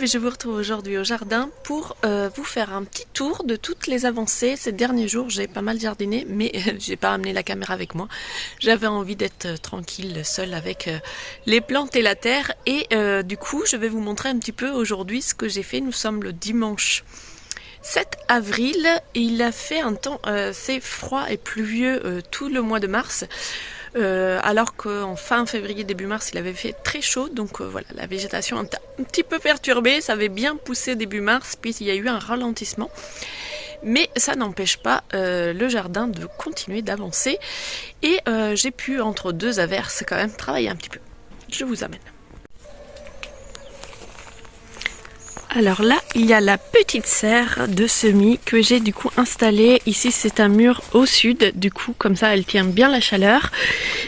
et je vous retrouve aujourd'hui au jardin pour vous faire un petit tour de toutes les avancées. Ces derniers jours, j'ai pas mal jardiné, mais j'ai pas amené la caméra avec moi. J'avais envie d'être tranquille, seule avec les plantes et la terre. Et du coup, je vais vous montrer un petit peu aujourd'hui ce que j'ai fait. Nous sommes le dimanche 7 avril et il a fait un temps assez froid et pluvieux tout le mois de mars. Alors qu'en fin février, début mars, il avait fait très chaud. Donc voilà, la végétation était un petit peu perturbée. Ça avait bien poussé début mars, puis il y a eu un ralentissement. Mais ça n'empêche pas le jardin de continuer d'avancer. Et j'ai pu, entre deux averses, quand même travailler un petit peu. Je vous amène. Alors là, il y a la petite serre de semis que j'ai du coup installée. Ici, c'est un mur au sud. Du coup, comme ça, elle tient bien la chaleur.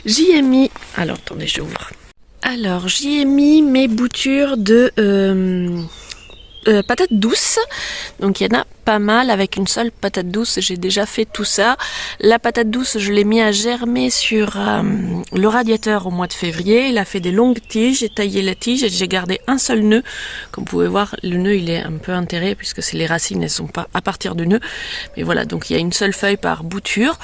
J'y ai mis... Alors, attendez, j'ouvre. Alors, j'y ai mis mes boutures de patates douces. Donc, il y en a pas mal. Avec une seule patate douce, j'ai déjà fait tout ça. La patate douce, je l'ai mis à germer sur le radiateur au mois de février. Il a fait des longues tiges. J'ai taillé la tige et j'ai gardé un seul nœud. Comme vous pouvez voir, le nœud, il est un peu enterré puisque c'est les racines, elles sont pas à partir du nœud. Mais voilà, donc il y a une seule feuille par bouture.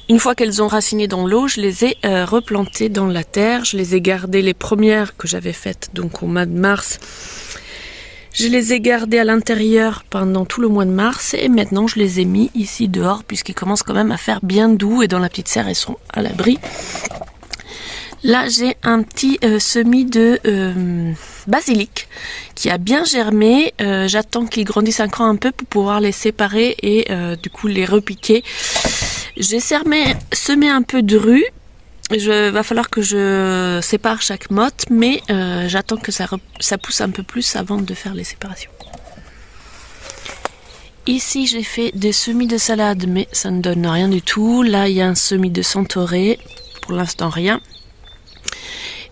Une fois qu'elles ont raciné dans l'eau, je les ai replantées dans la terre. Je les ai gardées, les premières que j'avais faites donc au mois de mars. Je les ai gardés à l'intérieur pendant tout le mois de mars et maintenant je les ai mis ici dehors puisqu'ils commencent quand même à faire bien doux et dans la petite serre ils sont à l'abri. Là j'ai un petit semis de basilic qui a bien germé. J'attends qu'ils grandissent encore un peu pour pouvoir les séparer et du coup les repiquer. J'ai semé un peu de rue. Va falloir que je sépare chaque motte, mais j'attends que ça pousse un peu plus avant de faire les séparations. Ici, j'ai fait des semis de salade, mais ça ne donne rien du tout. Là, il y a un semis de centaurée. Pour l'instant, rien.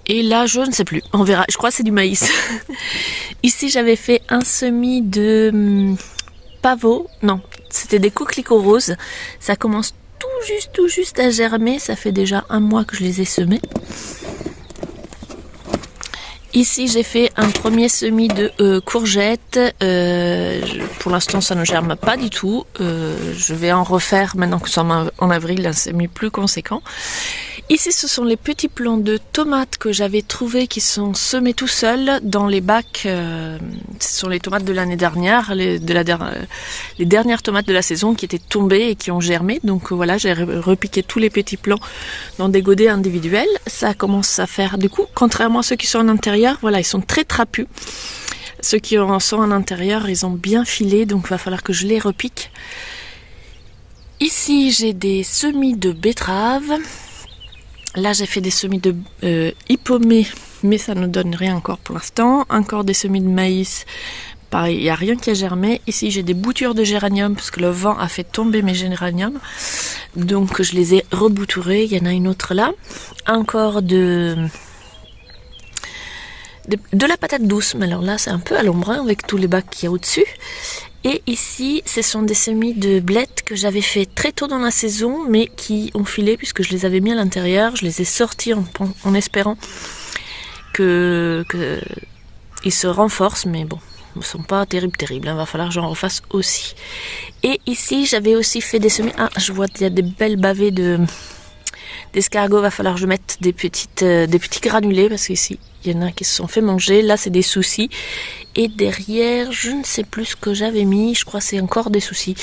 Et là, je ne sais plus. On verra. Je crois que c'est du maïs. Ici, j'avais fait un semis de pavot. Non, c'était des coquelicots roses. Ça commence tout juste à germer. Ça fait déjà un mois que je les ai semés. Ici j'ai fait un premier semis de courgettes. Pour l'instant ça ne germe pas du tout. Je vais en refaire maintenant que nous sommes en avril, un semis plus conséquent. Ici ce sont les petits plants de tomates que j'avais trouvés qui sont semés tout seuls dans les bacs. Ce sont les tomates de l'année dernière, les dernières tomates de la saison qui étaient tombées et qui ont germé. Donc voilà, j'ai repiqué tous les petits plants dans des godets individuels. Ça commence à faire du coup, contrairement à ceux qui sont en intérieur, voilà, ils sont très trapus. Ceux qui en sont à l'intérieur, ils ont bien filé, donc il va falloir que je les repique. Ici, j'ai des semis de betteraves. Là, j'ai fait des semis de hippomée, mais ça ne donne rien encore pour l'instant. Encore des semis de maïs. Pareil, il n'y a rien qui a germé. Ici, j'ai des boutures de géranium parce que le vent a fait tomber mes géraniums. Donc, je les ai rebouturés. Il y en a une autre là. Encore de la patate douce. Mais alors là, c'est un peu à l'ombre avec tous les bacs qu'il y a au-dessus. Et ici, ce sont des semis de blettes que j'avais fait très tôt dans la saison, mais qui ont filé puisque je les avais mis à l'intérieur. Je les ai sortis en espérant qu'ils se renforcent, mais bon, ils ne sont pas terribles. Il va falloir que j'en refasse aussi. Et ici, j'avais aussi fait des semis. Ah, je vois qu'il y a des belles bavées d'escargots. Il va falloir que je mette des petits granulés parce qu'ici, il y en a qui se sont fait manger. Là, c'est des soucis. Et derrière, je ne sais plus ce que j'avais mis. Je crois que c'est encore des soucis.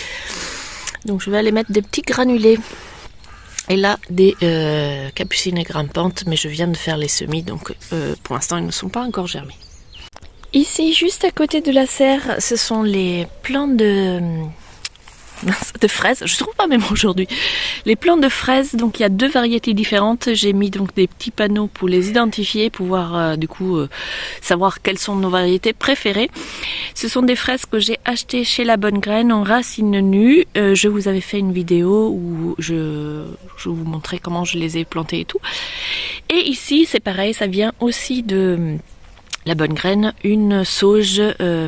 Donc, je vais aller mettre des petits granulés. Et là, des capucines grimpantes. Mais je viens de faire les semis. Donc, pour l'instant, ils ne sont pas encore germés. Ici, juste à côté de la serre, ce sont les plants de fraises, je ne trouve pas même aujourd'hui. Les plants de fraises, donc il y a deux variétés différentes. J'ai mis donc des petits panneaux pour les identifier, pouvoir savoir quelles sont nos variétés préférées. Ce sont des fraises que j'ai achetées chez La Bonne Graine en racines nues. Je vous avais fait une vidéo où je vous montrais comment je les ai plantées et tout. Et ici, c'est pareil, ça vient aussi de La Bonne Graine, une sauge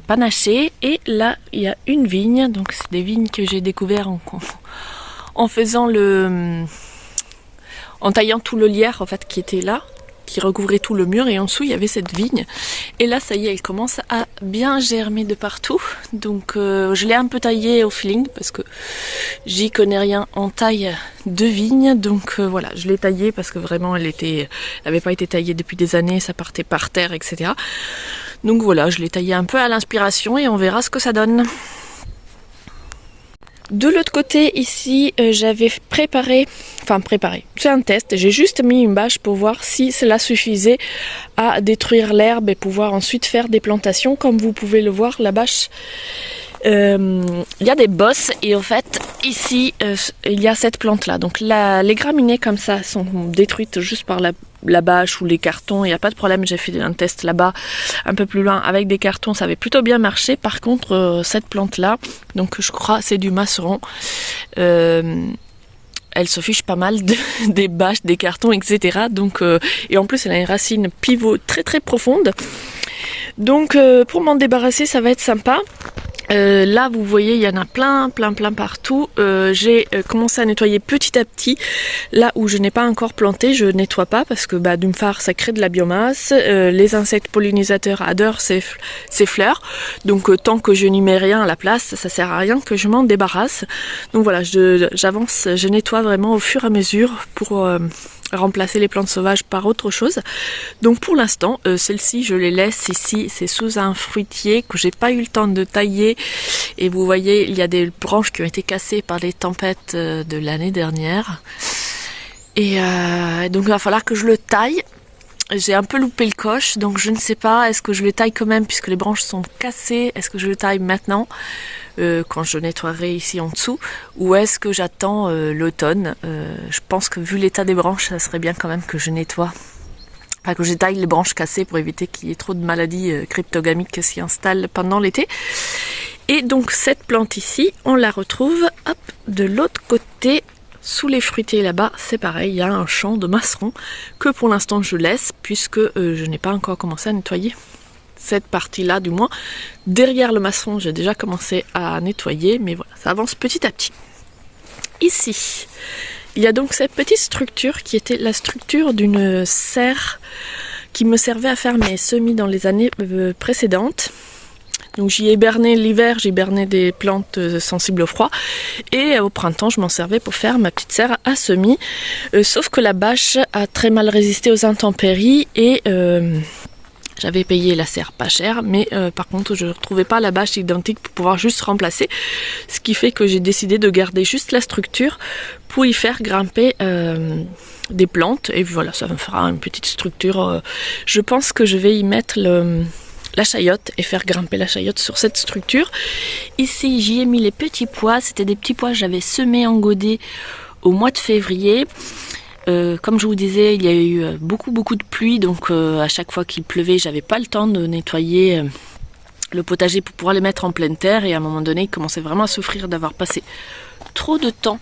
panachée. Et là, il y a une vigne. Donc, c'est des vignes que j'ai découvertes en faisant en taillant tout le lierre en fait qui était là. qui recouvrait tout le mur et en dessous il y avait cette vigne. Et là ça y est, elle commence à bien germer de partout. Donc je l'ai un peu taillée au feeling parce que j'y connais rien en taille de vigne. Donc voilà, je l'ai taillée parce que vraiment elle n'avait pas été taillée depuis des années, ça partait par terre, etc. Donc voilà, je l'ai taillée un peu à l'inspiration et on verra ce que ça donne. De l'autre côté ici, j'avais préparé, c'est un test, j'ai juste mis une bâche pour voir si cela suffisait à détruire l'herbe et pouvoir ensuite faire des plantations. Comme vous pouvez le voir, la bâche, il y a des bosses et en fait ici il y a cette plante là. Donc les graminées comme ça sont détruites juste par la bâche ou les cartons, il n'y a pas de problème. J'ai fait un test là-bas un peu plus loin avec des cartons, ça avait plutôt bien marché. Par contre cette plante là, donc je crois c'est du masseron, elle se fiche pas mal des bâches, des cartons, etc. Donc, et en plus elle a une racine pivot très très profonde. Donc pour m'en débarrasser ça va être sympa. Là vous voyez il y en a plein partout. J'ai commencé à nettoyer petit à petit là où je n'ai pas encore planté. Je nettoie pas parce que d'une part ça crée de la biomasse, les insectes pollinisateurs adorent ces fleurs, donc tant que je n'y mets rien à la place ça sert à rien que je m'en débarrasse. Donc voilà, j'avance, je nettoie vraiment au fur et à mesure pour remplacer les plantes sauvages par autre chose. Donc pour l'instant celles-ci je les laisse ici, c'est sous un fruitier que j'ai pas eu le temps de tailler et vous voyez il y a des branches qui ont été cassées par les tempêtes de l'année dernière et donc il va falloir que je le taille. J'ai un peu loupé le coche, donc je ne sais pas, est-ce que je le taille quand même puisque les branches sont cassées, est-ce que je le taille maintenant quand je nettoierai ici en dessous, ou est-ce que j'attends l'automne. Je pense que vu l'état des branches, ça serait bien quand même que je nettoie, enfin que je taille les branches cassées pour éviter qu'il y ait trop de maladies cryptogamiques qui s'y installent pendant l'été. Et donc cette plante ici, on la retrouve de l'autre côté. Sous les fruitiers là-bas, c'est pareil, il y a un champ de masseron que pour l'instant je laisse puisque je n'ai pas encore commencé à nettoyer cette partie-là du moins. Derrière le masseron, j'ai déjà commencé à nettoyer, mais voilà, ça avance petit à petit. Ici, il y a donc cette petite structure qui était la structure d'une serre qui me servait à faire mes semis dans les années précédentes. Donc j'y ai berné l'hiver, j'ai berné des plantes sensibles au froid et au printemps je m'en servais pour faire ma petite serre à semis. Sauf que la bâche a très mal résisté aux intempéries et j'avais payé la serre pas cher, mais par contre je ne retrouvais pas la bâche identique pour pouvoir juste remplacer. Ce qui fait que j'ai décidé de garder juste la structure pour y faire grimper des plantes. Et voilà, ça me fera une petite structure. Je pense que je vais y mettre la chayotte et faire grimper la chayotte sur cette structure. Ici j'y ai mis les petits pois, c'était des petits pois que j'avais semés en godet au mois de février. Comme je vous disais, il y a eu beaucoup de pluie, donc à chaque fois qu'il pleuvait j'avais pas le temps de nettoyer le potager pour pouvoir les mettre en pleine terre, et à un moment donné il commençait vraiment à souffrir d'avoir passé trop de temps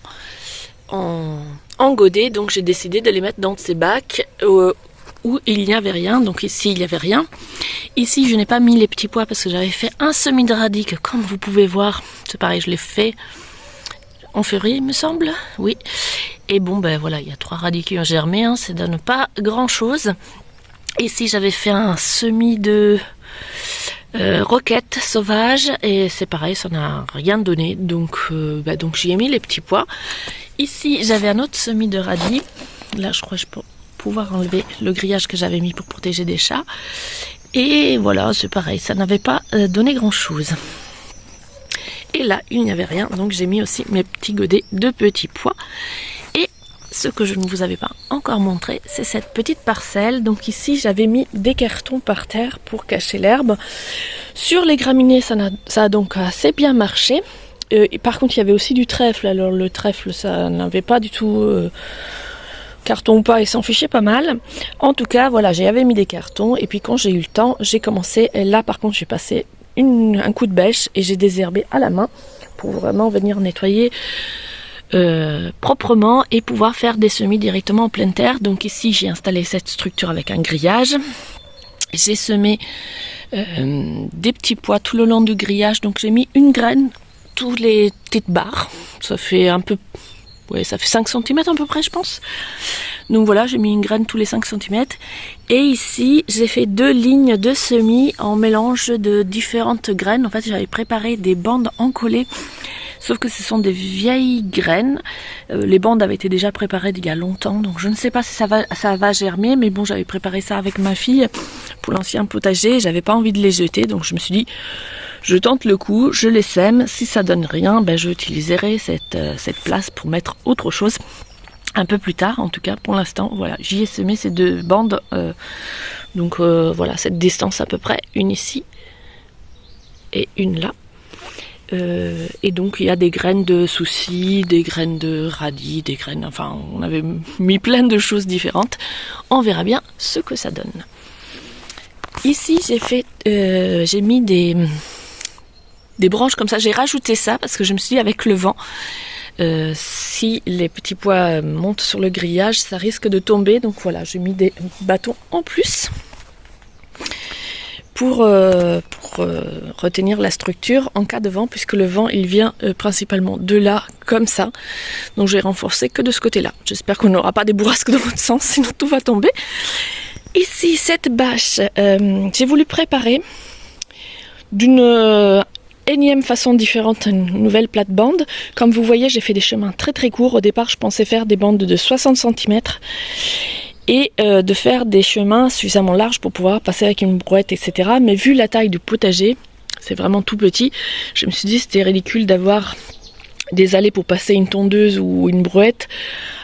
en godet, donc j'ai décidé de les mettre dans ces bacs où il n'y avait rien. Donc ici il n'y avait rien. Ici je n'ai pas mis les petits pois parce que j'avais fait un semis de radis que, comme vous pouvez voir, c'est pareil, je l'ai fait en février il me semble, oui. Et bon ben voilà, il y a 3 radis qui ont germé, hein, ça donne pas grand chose. Ici j'avais fait un semis de roquettes sauvages et c'est pareil, ça n'a rien donné, donc j'y ai mis les petits pois. Ici j'avais un autre semis de radis, là je crois que je peux pouvoir enlever le grillage que j'avais mis pour protéger des chats. Et voilà, c'est pareil, ça n'avait pas donné grand chose. Et là, il n'y avait rien, donc j'ai mis aussi mes petits godets de petits pois. Et ce que je ne vous avais pas encore montré, c'est cette petite parcelle. Donc ici, j'avais mis des cartons par terre pour cacher l'herbe. Sur les graminées, ça a donc assez bien marché. Et par contre, il y avait aussi du trèfle. Alors le trèfle, ça n'avait pas du tout... carton ou pas, il s'en fichait pas mal. En tout cas, voilà, j'avais mis des cartons et puis quand j'ai eu le temps, j'ai commencé. Et là, par contre, j'ai passé un coup de bêche et j'ai désherbé à la main pour vraiment venir nettoyer proprement et pouvoir faire des semis directement en pleine terre. Donc ici, j'ai installé cette structure avec un grillage. J'ai semé des petits pois tout le long du grillage. Donc j'ai mis une graine tous les petites barres. Ça fait un peu... ouais, ça fait 5 cm à peu près, je pense. Donc voilà, j'ai mis une graine tous les 5 cm. Et ici, j'ai fait 2 lignes de semis en mélange de différentes graines. En fait, j'avais préparé des bandes encollées. Sauf que ce sont des vieilles graines. Les bandes avaient été déjà préparées il y a longtemps. Donc je ne sais pas si ça va germer. Mais bon, j'avais préparé ça avec ma fille pour l'ancien potager. J'avais pas envie de les jeter. Donc je me suis dit, je tente le coup, je les sème. Si ça donne rien, ben, je utiliserai cette place pour mettre autre chose. Un peu plus tard, en tout cas, pour l'instant, voilà, j'y ai semé ces 2 bandes. Voilà, cette distance à peu près. Une ici et une là. Et donc il y a des graines de soucis, des graines de radis, des graines, enfin on avait mis plein de choses différentes. On verra bien ce que ça donne. Ici j'ai mis des branches comme ça, j'ai rajouté ça parce que je me suis dit avec le vent, si les petits pois montent sur le grillage, ça risque de tomber. Donc voilà, j'ai mis des bâtons en plus pour retenir la structure en cas de vent, puisque le vent il vient principalement de là, comme ça. Donc j'ai renforcé que de ce côté-là. J'espère qu'on n'aura pas des bourrasques dans l'autre sens, sinon tout va tomber. Ici, cette bâche, j'ai voulu préparer d'une énième façon différente une nouvelle plate-bande. Comme vous voyez, j'ai fait des chemins très très courts. Au départ, je pensais faire des bandes de 60 cm. Et de faire des chemins suffisamment larges pour pouvoir passer avec une brouette, etc. Mais vu la taille du potager, c'est vraiment tout petit, je me suis dit c'était ridicule d'avoir des allées pour passer une tondeuse ou une brouette,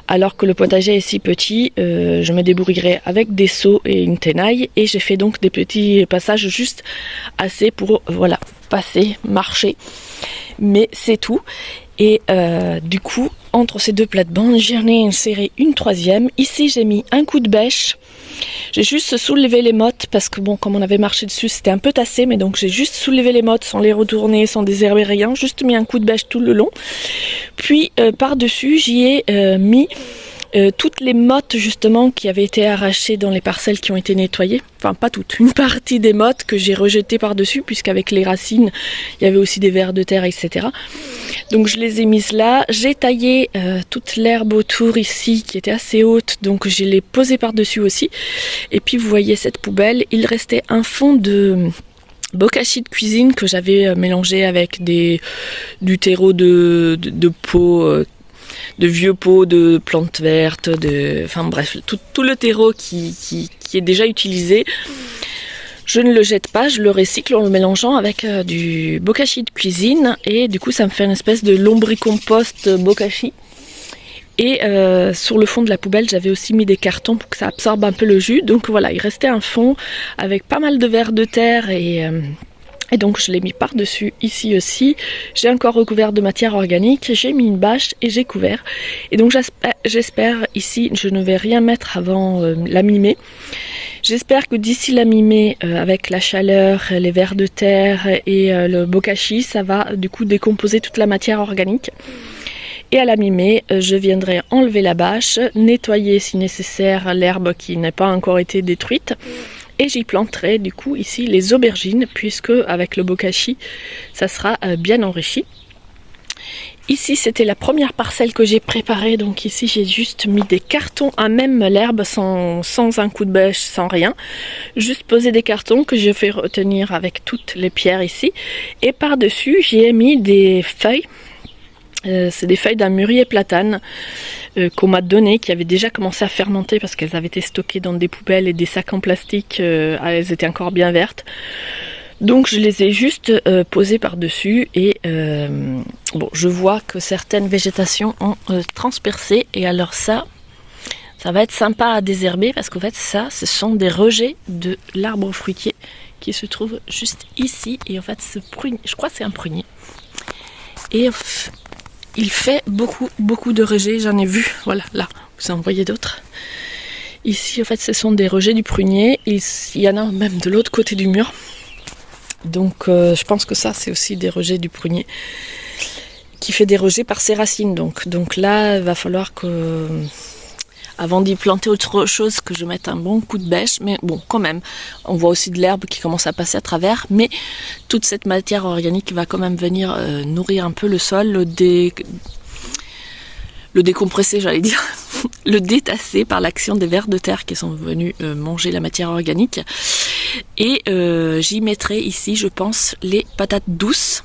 alors que le potager est si petit. Je me débrouillerai avec des seaux et une tenaille, et j'ai fait donc des petits passages juste assez pour voilà, passer, marcher, mais c'est tout. Et du coup, entre ces 2 plates-bandes, j'en ai inséré une 3e. Ici, j'ai mis un coup de bêche. J'ai juste soulevé les mottes parce que bon, comme on avait marché dessus, c'était un peu tassé. Mais donc, j'ai juste soulevé les mottes sans les retourner, sans désherber rien. Juste mis un coup de bêche tout le long. Puis, par-dessus, j'y ai mis toutes les mottes justement qui avaient été arrachées dans les parcelles qui ont été nettoyées. Enfin, pas toutes. Une partie des mottes que j'ai rejetées par-dessus, puisqu'avec les racines, il y avait aussi des vers de terre, etc. Donc je les ai mises là. J'ai taillé toute l'herbe autour ici qui était assez haute, donc je l'ai posée par-dessus aussi. Et puis vous voyez cette poubelle, il restait un fond de bokashi de cuisine que j'avais mélangé avec du terreau de pots, de vieux pots de plantes vertes, enfin bref, tout le terreau qui est déjà utilisé. Je ne le jette pas, je le recycle en le mélangeant avec du bokashi de cuisine, et du coup ça me fait une espèce de lombricompost bokashi. Et sur le fond de la poubelle, j'avais aussi mis des cartons pour que ça absorbe un peu le jus. Donc voilà, il restait un fond avec pas mal de vers de terre, et donc je l'ai mis par-dessus ici aussi. J'ai encore recouvert de matière organique, j'ai mis une bâche et j'ai couvert. Et donc j'espère ici, je ne vais rien mettre avant la mi-mai. J'espère que d'ici la mi-mai, avec la chaleur, les vers de terre et le bokashi, ça va du coup décomposer toute la matière organique. Et à la mi-mai, je viendrai enlever la bâche, nettoyer si nécessaire l'herbe qui n'a pas encore été détruite. Et j'y planterai du coup ici les aubergines, puisque avec le bokashi, ça sera bien enrichi. Ici, c'était la première parcelle que j'ai préparée. Donc ici, j'ai juste mis des cartons à même l'herbe, sans un coup de bêche, sans rien. Juste poser des cartons que je fais retenir avec toutes les pierres ici. Et par-dessus, j'y ai mis des feuilles. C'est des feuilles d'un mûrier platane qu'on m'a donné, qui avaient déjà commencé à fermenter parce qu'elles avaient été stockées dans des poubelles et des sacs en plastique. Elles étaient encore bien vertes. Donc je les ai juste posées par-dessus, et bon, je vois que certaines végétations ont transpercé, et alors ça va être sympa à désherber, parce qu'en fait ça, ce sont des rejets de l'arbre fruitier qui se trouve juste ici. Et en fait ce prunier, je crois que c'est un prunier, et il fait beaucoup de rejets, j'en ai vu, voilà, là, vous en voyez d'autres. Ici en fait ce sont des rejets du prunier, il y en a même de l'autre côté du mur. Donc je pense que ça c'est aussi des rejets du prunier qui fait des rejets par ses racines. Donc là il va falloir que, avant d'y planter autre chose, que je mette un bon coup de bêche. Mais bon, quand même, on voit aussi de l'herbe qui commence à passer à travers, mais toute cette matière organique va quand même venir nourrir un peu le sol, le décompresser, j'allais dire, le détasser par l'action des vers de terre qui sont venus manger la matière organique. Et j'y mettrai ici, je pense, les patates douces.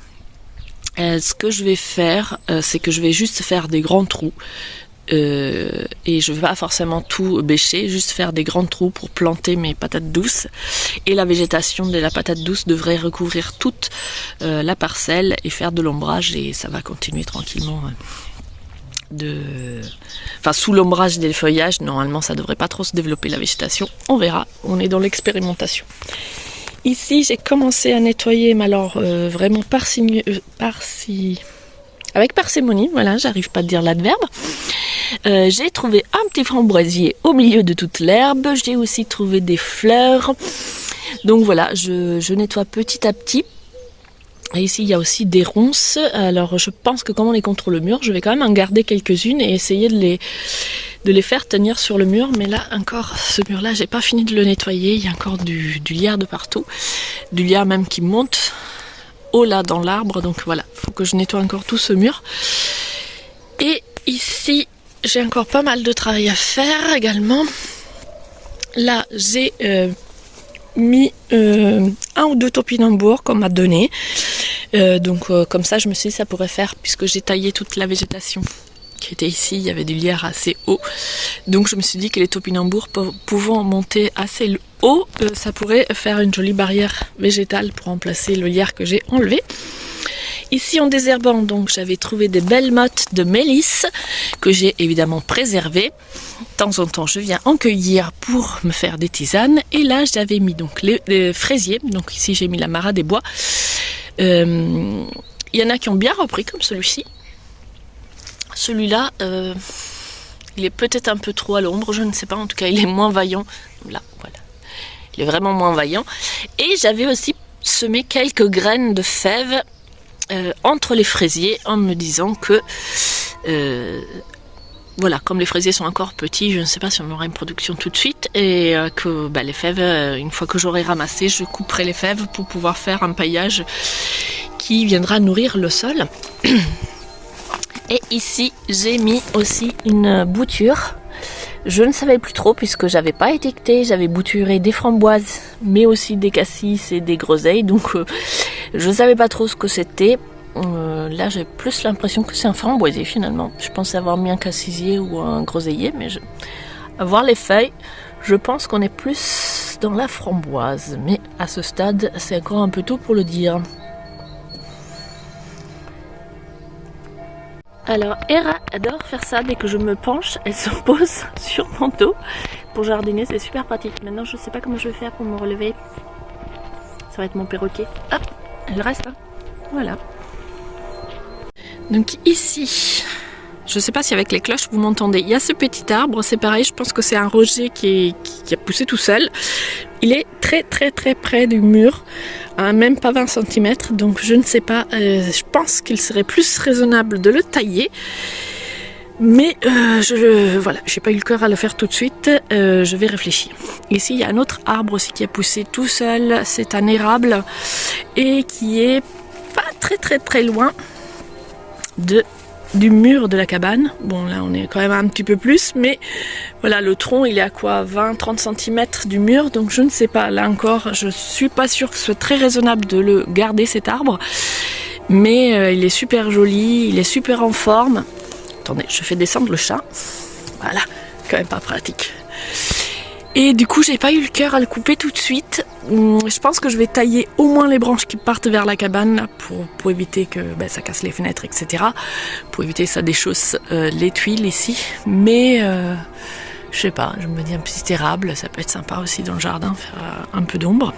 Ce que je vais faire, c'est que je vais juste faire des grands trous. Et je ne vais pas forcément tout bêcher, juste faire des grands trous pour planter mes patates douces. Et la végétation de la patate douce devrait recouvrir toute la parcelle et faire de l'ombrage, et ça va continuer tranquillement sous l'ombrage des feuillages. Normalement ça devrait pas trop se développer la végétation, on verra, on est dans l'expérimentation. Ici j'ai commencé à nettoyer, mais alors vraiment avec parcimonie, voilà, j'arrive pas à dire l'adverbe. J'ai trouvé un petit framboisier au milieu de toute l'herbe, j'ai aussi trouvé des fleurs, donc voilà, je nettoie petit à petit. Et ici il y a aussi des ronces, alors je pense que comme on est contre le mur, je vais quand même en garder quelques-unes et essayer de les faire tenir sur le mur. Mais là encore, ce mur là j'ai pas fini de le nettoyer, il y a encore du lierre de partout, du lierre même qui monte haut là dans l'arbre, donc voilà, faut que je nettoie encore tout ce mur. Et ici j'ai encore pas mal de travail à faire également. Là j'ai mis un ou deux topinambours qu'on m'a donné, donc comme ça je me suis dit ça pourrait faire, puisque j'ai taillé toute la végétation qui était ici, il y avait du lierre assez haut, donc je me suis dit que les topinambours pouvant monter assez haut, ça pourrait faire une jolie barrière végétale pour remplacer le lierre que j'ai enlevé. Ici en désherbant, donc j'avais trouvé des belles mottes de mélisse que j'ai évidemment préservées. De temps en temps je viens en cueillir pour me faire des tisanes. Et là j'avais mis donc les fraisiers, donc ici j'ai mis la Mara des bois. Il y en a qui ont bien repris comme celui-ci. Celui-là, il est peut-être un peu trop à l'ombre, je ne sais pas, en tout cas il est moins vaillant. Là, voilà, il est vraiment moins vaillant. Et j'avais aussi semé quelques graines de fèves entre les fraisiers, en me disant que voilà, comme les fraisiers sont encore petits, je ne sais pas si on aura une production tout de suite, et que les fèves, une fois que j'aurai ramassé, je couperai les fèves pour pouvoir faire un paillage qui viendra nourrir le sol. Et ici j'ai mis aussi une bouture. Je ne savais plus trop, puisque j'avais pas étiqueté, j'avais bouturé des framboises, mais aussi des cassis et des groseilles, donc je savais pas trop ce que c'était. Là j'ai plus l'impression que c'est un framboisier finalement. Je pensais avoir mis un cassisier ou un groseillier, mais à voir les feuilles, je pense qu'on est plus dans la framboise, mais à ce stade c'est encore un peu tôt pour le dire. Alors Hera adore faire ça, dès que je me penche, elle se pose sur mon dos pour jardiner, c'est super pratique. Maintenant je sais pas comment je vais faire pour me relever. Ça va être mon perroquet. Hop, elle reste là. Voilà. Donc ici, je sais pas si avec les cloches vous m'entendez, il y a ce petit arbre, c'est pareil, je pense que c'est un roger qui a poussé tout seul. Il est très très très près du mur, même pas 20 cm, donc je ne sais pas, je pense qu'il serait plus raisonnable de le tailler. Mais voilà, j'ai pas eu le cœur à le faire tout de suite, je vais réfléchir. Ici il y a un autre arbre aussi qui a poussé tout seul, c'est un érable, et qui est pas très très très loin du mur de la cabane. Bon là on est quand même un petit peu plus, mais voilà, le tronc il est à quoi, 20-30 cm du mur, donc je ne sais pas, là encore je suis pas sûre que ce soit très raisonnable de le garder cet arbre, mais il est super joli, il est super en forme. Attendez, je fais descendre le chat, voilà, quand même pas pratique. Et du coup j'ai pas eu le cœur à le couper tout de suite. Je pense que je vais tailler au moins les branches qui partent vers la cabane là, pour éviter que ça casse les fenêtres, etc. Pour éviter que ça déchausse les tuiles ici. Mais je sais pas, je me dis un petit érable, ça peut être sympa aussi dans le jardin, faire un peu d'ombre.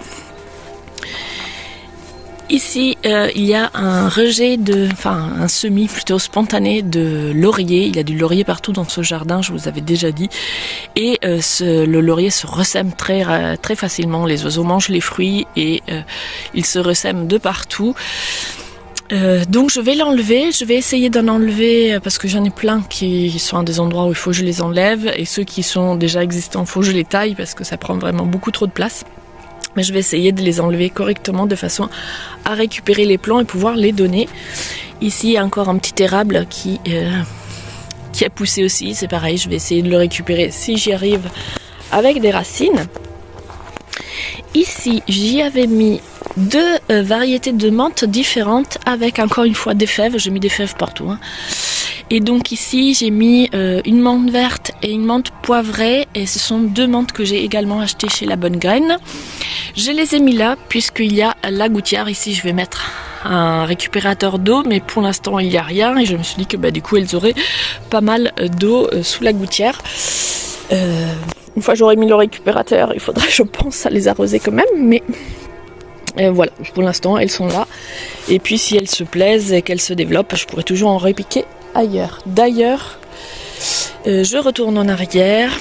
Ici, il y a un rejet un semis plutôt spontané de laurier. Il y a du laurier partout dans ce jardin, je vous avais déjà dit. Et le laurier se ressème très, très facilement. Les oiseaux mangent les fruits et il se ressème de partout. Donc je vais l'enlever, je vais essayer d'en enlever parce que j'en ai plein qui sont à des endroits où il faut que je les enlève. Et ceux qui sont déjà existants, il faut que je les taille parce que ça prend vraiment beaucoup trop de place. Mais je vais essayer de les enlever correctement de façon à récupérer les plants et pouvoir les donner. Ici, il y a encore un petit érable qui qui a poussé aussi, c'est pareil, je vais essayer de le récupérer si j'y arrive avec des racines. Ici, j'y avais mis 2 variétés de menthe différentes avec encore une fois des fèves, j'ai mis des fèves partout. Hein. Et donc ici, j'ai mis une menthe verte et une menthe poivrée et ce sont 2 menthes que j'ai également achetées chez La Bonne Graine. Je les ai mis là puisqu'il y a la gouttière. Ici, je vais mettre un récupérateur d'eau, mais pour l'instant, il n'y a rien et je me suis dit que du coup, elles auraient pas mal d'eau sous la gouttière. Une fois j'aurai mis le récupérateur, il faudrait, je pense, à les arroser quand même, mais voilà, pour l'instant elles sont là. Et puis si elles se plaisent et qu'elles se développent, je pourrais toujours en repiquer ailleurs. D'ailleurs, je retourne en arrière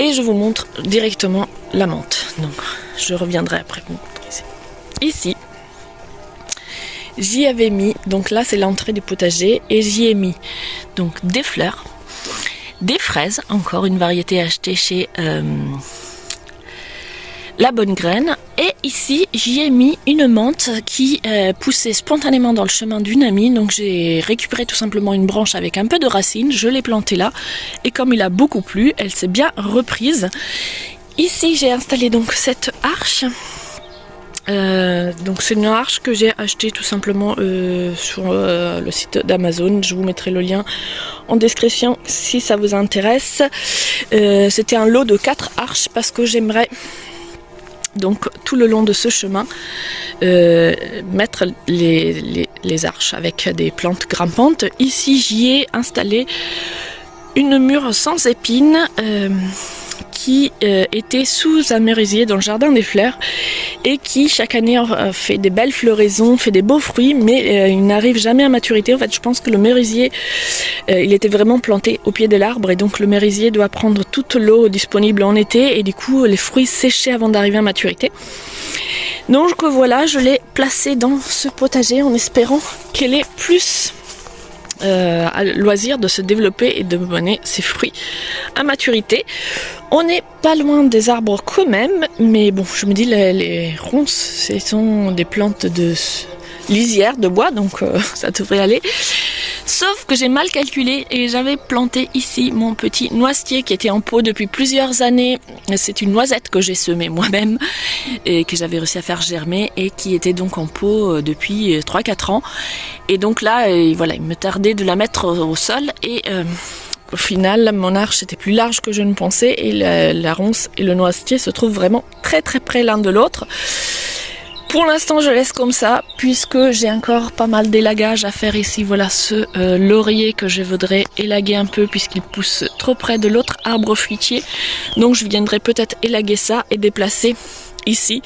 et je vous montre directement la menthe. Donc, je reviendrai après vous montrer ici. Ici, j'y avais mis, donc là c'est l'entrée du potager, et j'y ai mis donc des fleurs. Des fraises, encore une variété achetée chez La Bonne Graine. Et ici, j'y ai mis une menthe qui poussait spontanément dans le chemin d'une amie. Donc j'ai récupéré tout simplement une branche avec un peu de racines. Je l'ai plantée là. Et comme il a beaucoup plu, elle s'est bien reprise. Ici, j'ai installé donc cette arche. Donc c'est une arche que j'ai achetée tout simplement sur le site d'Amazon. Je vous mettrai le lien en description si ça vous intéresse. C'était un lot de 4 arches parce que j'aimerais donc tout le long de ce chemin mettre les arches avec des plantes grimpantes. Ici j'y ai installé une mûre sans épines qui était sous un merisier dans le jardin des fleurs et qui chaque année fait des belles floraisons, fait des beaux fruits, mais il n'arrive jamais à maturité. En fait, je pense que le merisier, il était vraiment planté au pied de l'arbre et donc le merisier doit prendre toute l'eau disponible en été et du coup les fruits séchaient avant d'arriver à maturité. Donc voilà, je l'ai placée dans ce potager en espérant qu'elle ait plus à loisir de se développer et de donner ses fruits à maturité. On n'est pas loin des arbres quand même, mais bon, je me dis les ronces, ce sont des plantes de lisière, de bois, donc ça devrait aller. Sauf que j'ai mal calculé et j'avais planté ici mon petit noisetier qui était en pot depuis plusieurs années. C'est une noisette que j'ai semée moi-même et que j'avais réussi à faire germer et qui était donc en pot depuis 3-4 ans. Et donc là, voilà, il me tardait de la mettre au sol et au final, mon arche était plus large que je ne pensais et la ronce et le noisetier se trouvent vraiment très très près l'un de l'autre. Pour l'instant, je laisse comme ça, puisque j'ai encore pas mal d'élagage à faire ici. Voilà ce laurier que je voudrais élaguer un peu, puisqu'il pousse trop près de l'autre arbre fruitier. Donc je viendrai peut-être élaguer ça et déplacer ici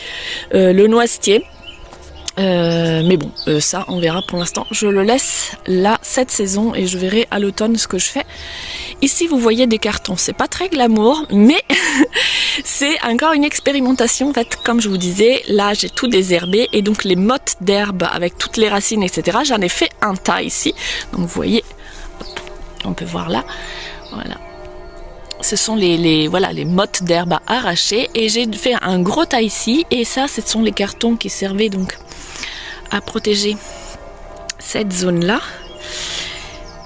le noisetier. Mais bon, ça on verra. Pour l'instant je le laisse là cette saison et je verrai à l'automne ce que je fais. Ici vous voyez des cartons, c'est pas très glamour mais c'est encore une expérimentation. En fait, comme je vous disais, là j'ai tout désherbé et donc les mottes d'herbe avec toutes les racines etc, j'en ai fait un tas ici. Donc vous voyez, on peut voir là, voilà. Ce sont les mottes d'herbe à arracher et j'ai fait un gros tas ici et ça ce sont les cartons qui servaient donc à protéger cette zone là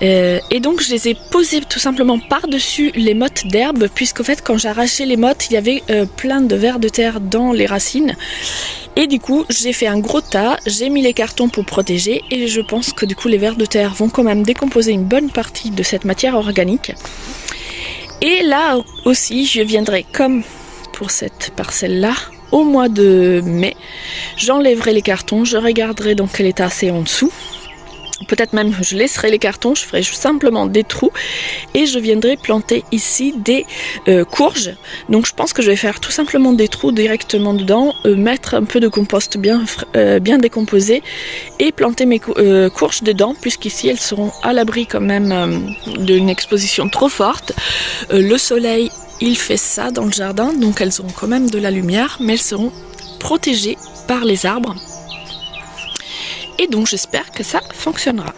et donc je les ai posés tout simplement par dessus les mottes d'herbe, puisqu'en fait quand j'arrachais les mottes il y avait plein de vers de terre dans les racines et du coup j'ai fait un gros tas, j'ai mis les cartons pour protéger et je pense que du coup les vers de terre vont quand même décomposer une bonne partie de cette matière organique. Et là aussi je viendrai comme pour cette parcelle là au mois de mai, j'enlèverai les cartons, je regarderai dans quel état c'est en dessous. Peut-être même je laisserai les cartons, je ferai simplement des trous et je viendrai planter ici des courges. Donc je pense que je vais faire tout simplement des trous directement dedans, mettre un peu de compost bien décomposé et planter mes courges dedans, puisqu'ici elles seront à l'abri quand même d'une exposition trop forte. Le soleil il fait ça dans le jardin, donc elles auront quand même de la lumière, mais elles seront protégées par les arbres. Et donc j'espère que ça fonctionnera.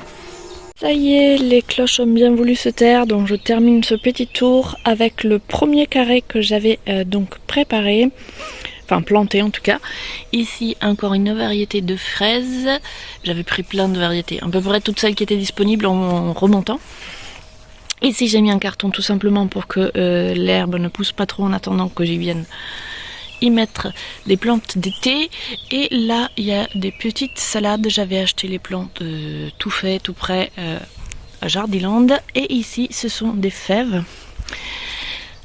Ça y est, les cloches ont bien voulu se taire, donc je termine ce petit tour avec le premier carré que j'avais donc préparé. enfin plantées en tout cas. Ici encore une variété de fraises, j'avais pris plein de variétés, à peu près toutes celles qui étaient disponibles en remontant. Ici j'ai mis un carton tout simplement pour que l'herbe ne pousse pas trop en attendant que j'y vienne y mettre des plantes d'été. Et là il y a des petites salades, j'avais acheté les plantes tout fait, tout prêt à Jardiland. Et ici ce sont des fèves.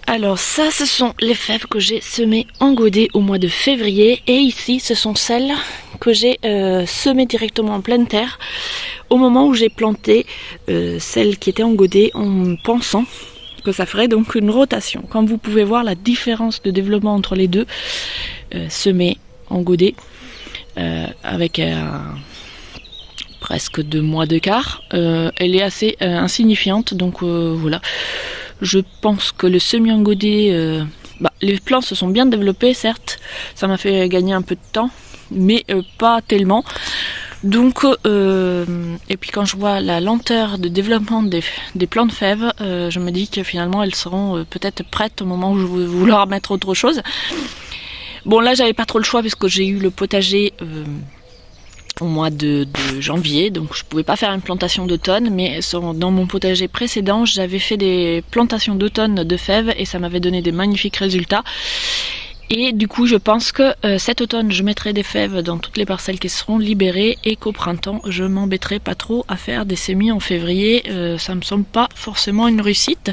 Alors ça, ce sont les fèves que j'ai semées en godet au mois de février. Et ici, ce sont celles que j'ai semées directement en pleine terre au moment où j'ai planté celles qui étaient en godet, en pensant que ça ferait donc une rotation. Comme vous pouvez voir la différence de développement entre les deux, semées en godet avec presque 2 mois d'écart, elle est assez insignifiante. Donc voilà. Je pense que le semis en godet, les plants se sont bien développés, certes, ça m'a fait gagner un peu de temps, mais pas tellement. Donc, et puis quand je vois la lenteur de développement des plants de fèves, je me dis que finalement elles seront peut-être prêtes au moment où je vais vouloir mettre autre chose. Bon, là j'avais pas trop le choix puisque j'ai eu le potager au mois de janvier, donc je pouvais pas faire une plantation d'automne, mais dans mon potager précédent j'avais fait des plantations d'automne de fèves et ça m'avait donné des magnifiques résultats. Et du coup je pense que cet automne je mettrai des fèves dans toutes les parcelles qui seront libérées et qu'au printemps je m'embêterai pas trop à faire des semis en février. Ça me semble pas forcément une réussite.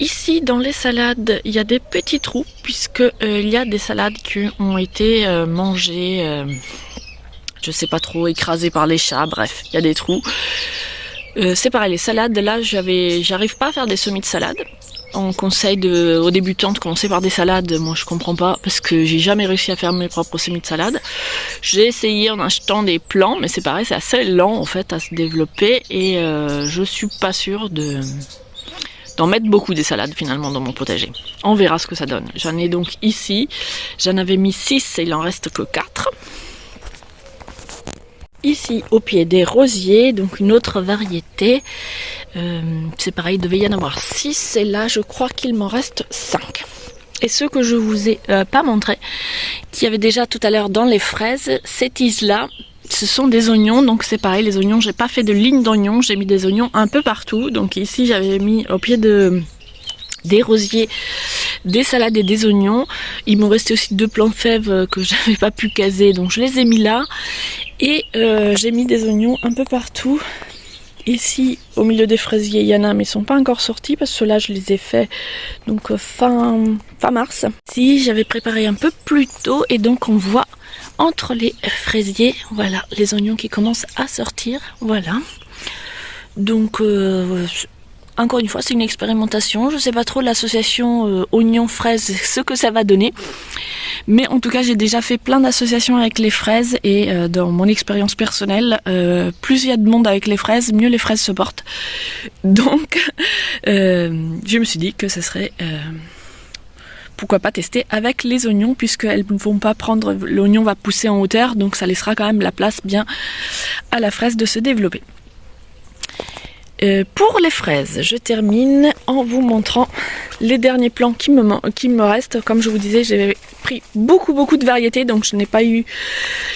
Ici dans les salades il y a des petits trous puisque il y a des salades qui ont été mangées, je sais pas trop, écrasé par les chats, bref, il y a des trous. C'est pareil, les salades, là, j'arrive pas à faire des semis de salade. On conseille aux débutants de commencer par des salades, moi je comprends pas, parce que j'ai jamais réussi à faire mes propres semis de salade. J'ai essayé en achetant des plants, mais c'est pareil, c'est assez lent en fait à se développer, et je suis pas sûre d'en mettre beaucoup des salades finalement dans mon potager. On verra ce que ça donne. J'en ai donc ici, j'en avais mis 6 et il en reste que 4. Ici au pied des rosiers, donc une autre variété, c'est pareil, il devait y en avoir 6 et là je crois qu'il m'en reste 5. Et ceux que je vous ai pas montré, qu'il y avait déjà tout à l'heure dans les fraises, ces tiges là, ce sont des oignons, donc c'est pareil, les oignons, j'ai pas fait de ligne d'oignons, j'ai mis des oignons un peu partout. Donc ici j'avais mis au pied des rosiers, des salades et des oignons. Il me restait aussi 2 plants de fèves que j'avais pas pu caser, donc je les ai mis là. Et j'ai mis des oignons un peu partout. Ici, au milieu des fraisiers, il y en a, mais ils sont pas encore sortis parce que ceux-là, je les ai faits donc fin mars. Si j'avais préparé un peu plus tôt et donc on voit entre les fraisiers, voilà, les oignons qui commencent à sortir, voilà. Donc encore une fois, c'est une expérimentation. Je sais pas trop l'association oignons-fraises, ce que ça va donner. Mais en tout cas, j'ai déjà fait plein d'associations avec les fraises et dans mon expérience personnelle, plus il y a de monde avec les fraises, mieux les fraises se portent. Donc, je me suis dit que ce serait... pourquoi pas tester avec les oignons puisqu'elles ne vont pas prendre... L'oignon va pousser en hauteur, donc ça laissera quand même la place bien à la fraise de se développer. Pour les fraises, je termine en vous montrant les derniers plants qui me restent. Comme je vous disais, j'ai pris beaucoup de variétés, donc je n'ai pas eu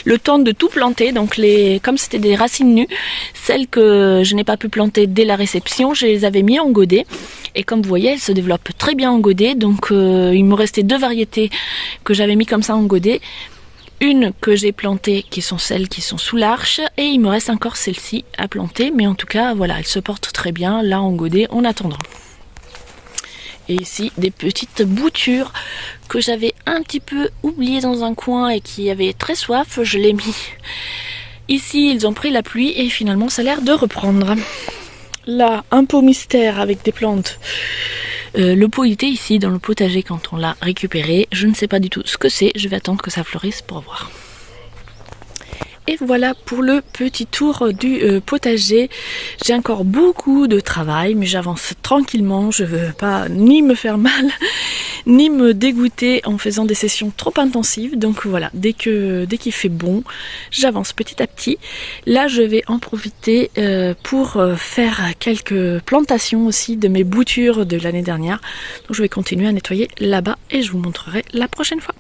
le temps de tout planter. Donc comme c'était des racines nues, celles que je n'ai pas pu planter dès la réception, je les avais mis en godet. Et comme vous voyez, elles se développent très bien en godet. Donc il me restait 2 variétés que j'avais mis comme ça en godet. Une que j'ai plantée qui sont celles qui sont sous l'arche et il me reste encore celle-ci à planter, mais en tout cas voilà, elle se porte très bien là en godet en attendant. Et ici des petites boutures que j'avais un petit peu oubliées dans un coin et qui avaient très soif, je l'ai mis ici. Ils ont pris la pluie et finalement ça a l'air de reprendre. Là un pot mystère avec des plantes. Le pot était ici dans le potager quand on l'a récupéré. Je ne sais pas du tout ce que c'est. Je vais attendre que ça fleurisse pour voir. Et voilà pour le petit tour du potager. J'ai encore beaucoup de travail, mais j'avance tranquillement. Je ne veux pas ni me faire mal, ni me dégoûter en faisant des sessions trop intensives. Donc voilà, dès qu'il fait bon, j'avance petit à petit. Là, je vais en profiter pour faire quelques plantations aussi de mes boutures de l'année dernière. Donc je vais continuer à nettoyer là-bas et je vous montrerai la prochaine fois.